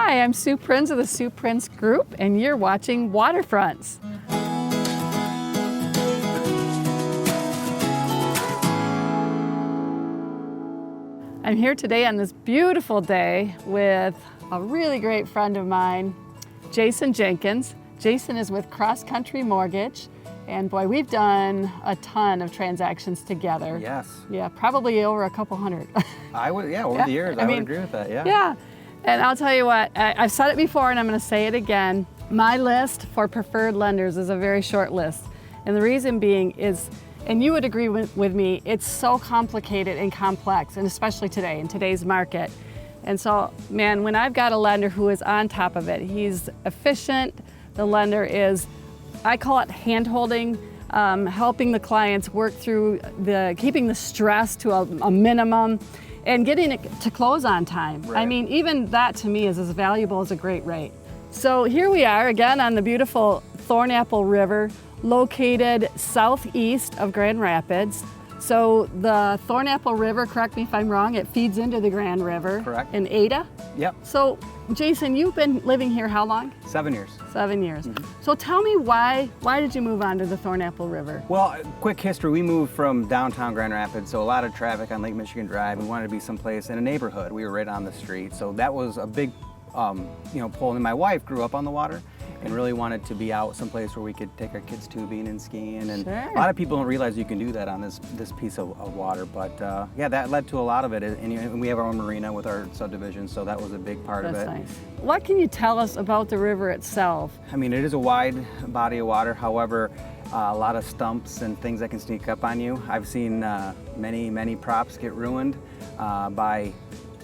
Hi, I'm Sue Prins of the Sue Prins Group, and you're watching Waterfronts. I'm here today on this beautiful day with a really great friend of mine, Jason Jenkins. Jason is with Cross Country Mortgage, and boy, we've done a ton of transactions together. Yes. Yeah, probably over a couple hundred. I would, yeah, over the years, I would agree with that, yeah. Yeah, and I'll tell you what, I've said it before and I'm gonna say it again. My list for preferred lenders is a very short list. And the reason being is, and you would agree with me, it's so complicated and complex, and especially today, in today's market. And so, man, when I've got a lender who is on top of it, he's efficient, the lender is, I call it hand-holding, helping the clients work through keeping the stress to a minimum and getting it to close on time. Right. I mean, even that to me is as valuable as a great rate. So here we are again on the beautiful Thornapple River, located southeast of Grand Rapids. So the Thornapple River, correct me if I'm wrong, it feeds into the Grand River. Correct. In Ada? Yep. So Jason, you've been living here how long? 7 years. 7 years. So tell me why did you move on to the Thornapple River? Well, quick history, we moved from downtown Grand Rapids, so a lot of traffic on Lake Michigan Drive. We wanted to be someplace in a neighborhood. We were right on the street, so that was a big pull. And my wife grew up on the water and really wanted to be out someplace where we could take our kids tubing and skiing. And Sure. a lot of people don't realize you can do that on this piece of water. But yeah, that led to a lot of it. And we have our own marina with our subdivision, so that was a big part of it. That's nice. What can you tell us about the river itself? I mean, it is a wide body of water. However, a lot of stumps and things that can sneak up on you. I've seen many props get ruined by,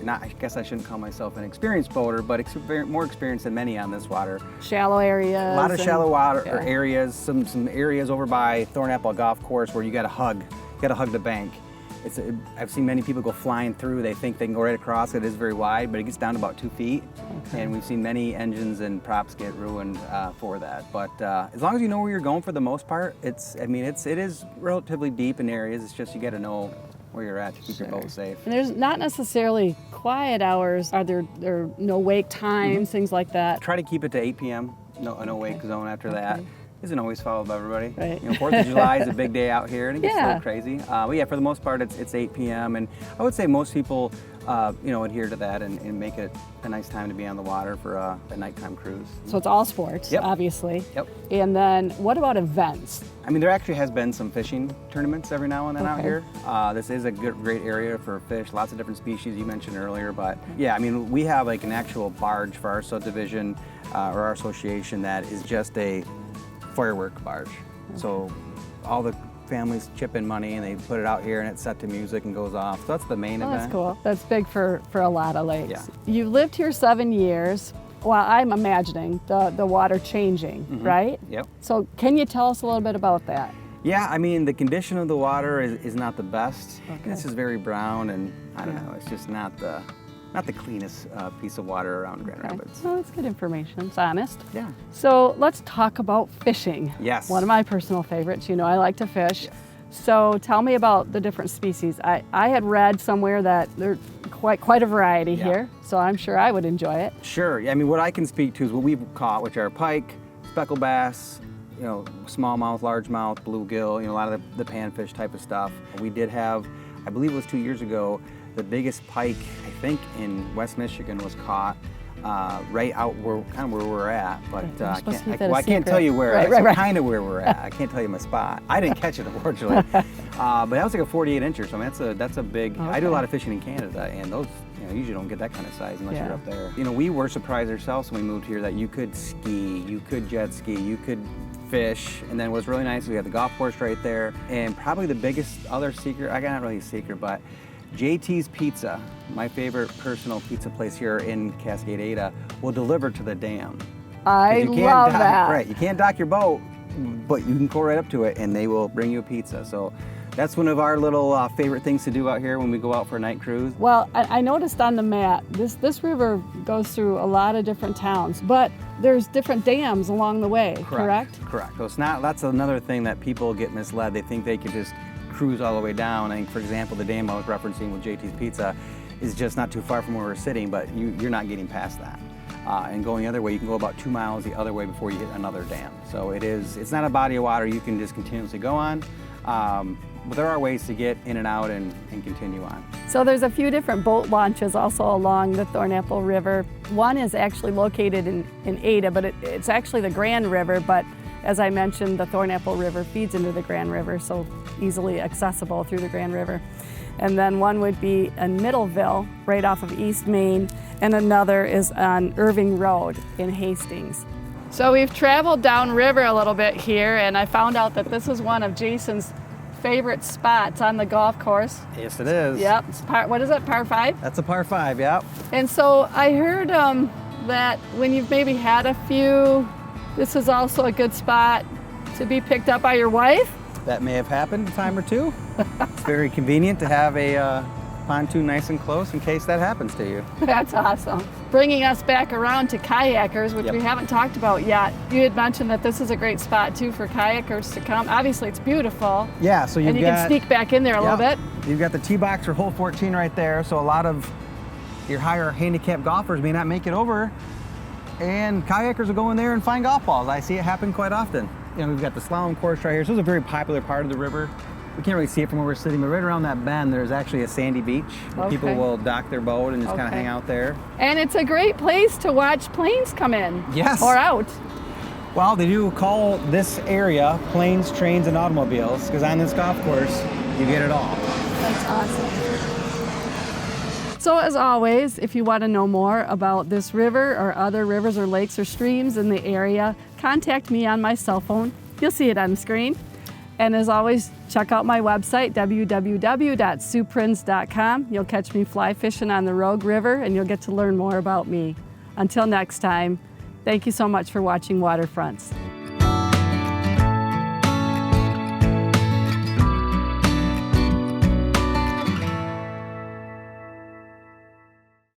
I guess I shouldn't call myself an experienced boater, but more experienced than many on this water. Shallow areas. A lot of shallow water areas, some areas over by Thornapple Golf Course where you gotta hug the bank. I've seen many people go flying through. They think they can go right across. It is very wide, but it gets down to about 2 feet. Okay. And we've seen many engines and props get ruined for that. But as long as you know where you're going for the most part, it is relatively deep in areas. It's just you gotta know where you're at to keep your boat safe. And there's not necessarily quiet hours. Are there no wake times, things like that? Try to keep it to 8 p.m. No wake zone after that. Isn't always followed by everybody. Right. 4th of July is a big day out here and it gets a little crazy. But yeah, for the most part, it's 8 p.m. And I would say most people adhere to that and make it a nice time to be on the water for a nighttime cruise. So it's all sports, obviously. Yep. And then what about events? I mean, there actually has been some fishing tournaments every now and then out here. This is a great area for fish, lots of different species you mentioned earlier. But yeah, I mean, we have like an actual barge for our subdivision or our association that is just a firework barge. So all the families chip in money and they put it out here and it's set to music and goes off. So that's the main event. That's cool. That's big for a lot of lakes. Yeah. You've lived here 7 years. Well, I'm imagining the water changing, right? Yep. So can you tell us a little bit about that? Yeah, I mean, the condition of the water is not the best. This is very brown and I don't know, it's just not the cleanest piece of water around Grand Rapids. Well, that's good information. It's honest. Yeah. So let's talk about fishing. Yes. One of my personal favorites. You know, I like to fish. Yes. So tell me about the different species. I had read somewhere that there's quite a variety here, so I'm sure I would enjoy it. Sure. Yeah, I mean, what I can speak to is what we've caught, which are pike, speckled bass, smallmouth, largemouth, bluegill, a lot of the panfish type of stuff. We did have, I believe it was 2 years ago, the biggest pike, I think, in West Michigan was caught right out where we're at, but I can't tell you where. That's kind of where we're at. I can't tell you my spot. I didn't catch it, unfortunately. But that was like a 48-incher, so I mean, that's a big. I do a lot of fishing in Canada, and those usually don't get that kind of size unless you're up there. We were surprised ourselves when we moved here that you could ski, you could jet ski, you could fish, and then what's really nice, we had the golf course right there, and probably the biggest other secret, not really a secret, but JT's Pizza, my favorite personal pizza place here in Cascade Ada, will deliver to the dam. I love that. Right, you can't dock your boat, but you can go right up to it and they will bring you a pizza. So that's one of our little favorite things to do out here when we go out for a night cruise. Well, I noticed on the map, this river goes through a lot of different towns, but there's different dams along the way, correct? Correct. So that's another thing that people get misled. They think they could just cruise all the way down. I think, for example, the dam I was referencing with JT's Pizza is just not too far from where we're sitting, but you're not getting past that. And going the other way, you can go about 2 miles the other way before you hit another dam. So it's not a body of water you can just continuously go on, but there are ways to get in and out and continue on. So there's a few different boat launches also along the Thornapple River. One is actually located in Ada, but it's actually the Grand River, but as I mentioned, the Thornapple River feeds into the Grand River, so easily accessible through the Grand River. And then one would be in Middleville, right off of East Main, and another is on Irving Road in Hastings. So we've traveled downriver a little bit here, and I found out that this is one of Jason's favorite spots on the golf course. Yes, it is. Yep, it's what is it, par 5? That's a par 5, yep. And so I heard that when you've maybe had a few, this is also a good spot to be picked up by your wife. That may have happened a time or two. It's very convenient to have a pontoon nice and close in case that happens to you. That's awesome. Bringing us back around to kayakers, which we haven't talked about yet. You had mentioned that this is a great spot too for kayakers to come. Obviously it's beautiful. Yeah, so you can sneak back in there a little bit. You've got the tee box for hole 14 right there, so a lot of your higher handicap golfers may not make it over, and kayakers will go in there and find golf balls. I see it happen quite often. You know, we've got the Slalom Course right here. So this is a very popular part of the river. We can't really see it from where we're sitting, but right around that bend, there's actually a sandy beach. Where people will dock their boat and just kind of hang out there. And it's a great place to watch planes come in. Yes. Or out. Well, they do call this area planes, trains, and automobiles, because on this golf course, you get it all. That's awesome. So as always, if you want to know more about this river or other rivers or lakes or streams in the area, contact me on my cell phone. You'll see it on the screen. And as always, check out my website, www.sueprins.com. You'll catch me fly fishing on the Rogue River, and you'll get to learn more about me. Until next time, thank you so much for watching Waterfronts.